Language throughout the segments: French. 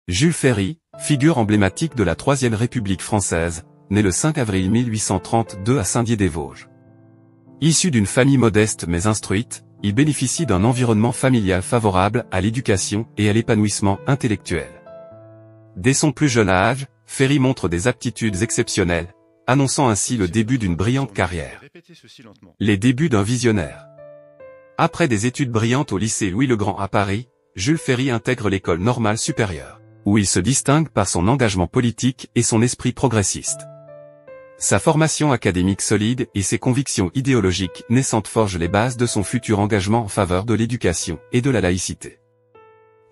Jules Ferry, figure emblématique de la Troisième République française, né le 5 avril 1832 à Saint-Dié-des-Vosges. Issu d'une famille modeste mais instruite, il bénéficie d'un environnement familial favorable à l'éducation et à l'épanouissement intellectuel. Dès son plus jeune âge, Ferry montre des aptitudes exceptionnelles, annonçant ainsi le début d'une brillante carrière. Les débuts d'un visionnaire. Après des études brillantes au lycée Louis-le-Grand à Paris, Jules Ferry intègre l'école normale supérieure, où il se distingue par son engagement politique et son esprit progressiste. Sa formation académique solide et ses convictions idéologiques naissantes forgent les bases de son futur engagement en faveur de l'éducation et de la laïcité.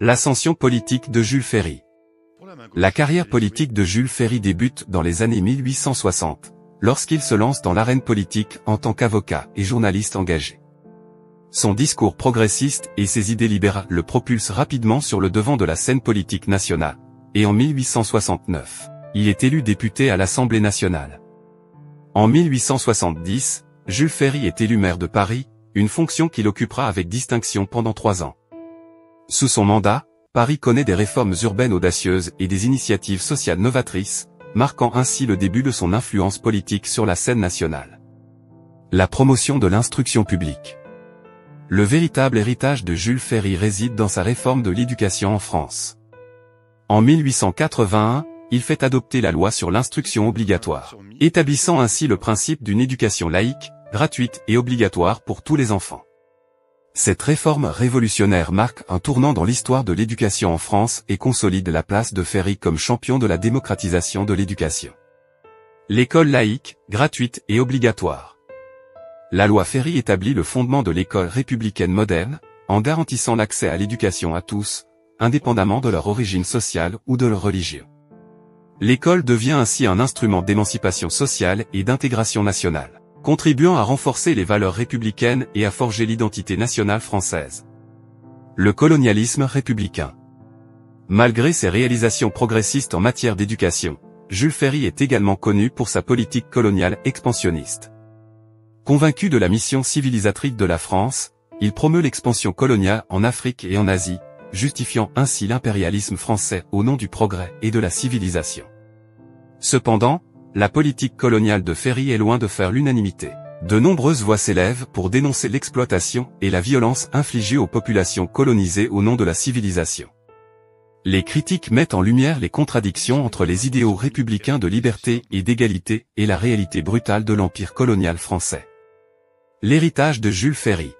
L'ascension politique de Jules Ferry. La carrière politique de Jules Ferry débute dans les années 1860, lorsqu'il se lance dans l'arène politique en tant qu'avocat et journaliste engagé. Son discours progressiste et ses idées libérales le propulsent rapidement sur le devant de la scène politique nationale, et en 1869, il est élu député à l'Assemblée nationale. En 1870, Jules Ferry est élu maire de Paris, une fonction qu'il occupera avec distinction pendant 3 ans. Sous son mandat, Paris connaît des réformes urbaines audacieuses et des initiatives sociales novatrices, marquant ainsi le début de son influence politique sur la scène nationale. La promotion de l'instruction publique. Le véritable héritage de Jules Ferry réside dans sa réforme de l'éducation en France. En 1881, il fait adopter la loi sur l'instruction obligatoire, établissant ainsi le principe d'une éducation laïque, gratuite et obligatoire pour tous les enfants. Cette réforme révolutionnaire marque un tournant dans l'histoire de l'éducation en France et consolide la place de Ferry comme champion de la démocratisation de l'éducation. L'école laïque, gratuite et obligatoire. La loi Ferry établit le fondement de l'école républicaine moderne, en garantissant l'accès à l'éducation à tous, indépendamment de leur origine sociale ou de leur religion. L'école devient ainsi un instrument d'émancipation sociale et d'intégration nationale, contribuant à renforcer les valeurs républicaines et à forger l'identité nationale française. Le colonialisme républicain. Malgré ses réalisations progressistes en matière d'éducation, Jules Ferry est également connu pour sa politique coloniale expansionniste. Convaincu de la mission civilisatrice de la France, il promeut l'expansion coloniale en Afrique et en Asie, justifiant ainsi l'impérialisme français au nom du progrès et de la civilisation. Cependant, la politique coloniale de Ferry est loin de faire l'unanimité. De nombreuses voix s'élèvent pour dénoncer l'exploitation et la violence infligée aux populations colonisées au nom de la civilisation. Les critiques mettent en lumière les contradictions entre les idéaux républicains de liberté et d'égalité et la réalité brutale de l'empire colonial français. L'héritage de Jules Ferry.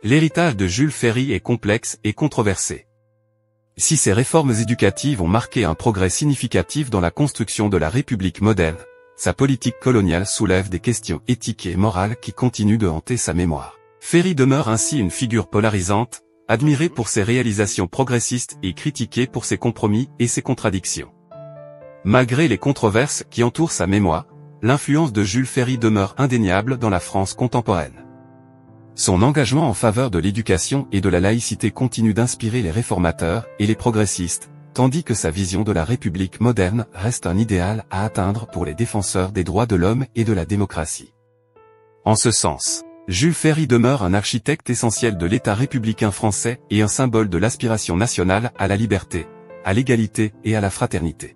L'héritage de Jules Ferry est complexe et controversé. Si ces réformes éducatives ont marqué un progrès significatif dans la construction de la République moderne, sa politique coloniale soulève des questions éthiques et morales qui continuent de hanter sa mémoire. Ferry demeure ainsi une figure polarisante, admirée pour ses réalisations progressistes et critiquée pour ses compromis et ses contradictions. Malgré les controverses qui entourent sa mémoire, l'influence de Jules Ferry demeure indéniable dans la France contemporaine. Son engagement en faveur de l'éducation et de la laïcité continue d'inspirer les réformateurs et les progressistes, tandis que sa vision de la République moderne reste un idéal à atteindre pour les défenseurs des droits de l'homme et de la démocratie. En ce sens, Jules Ferry demeure un architecte essentiel de l'État républicain français et un symbole de l'aspiration nationale à la liberté, à l'égalité et à la fraternité.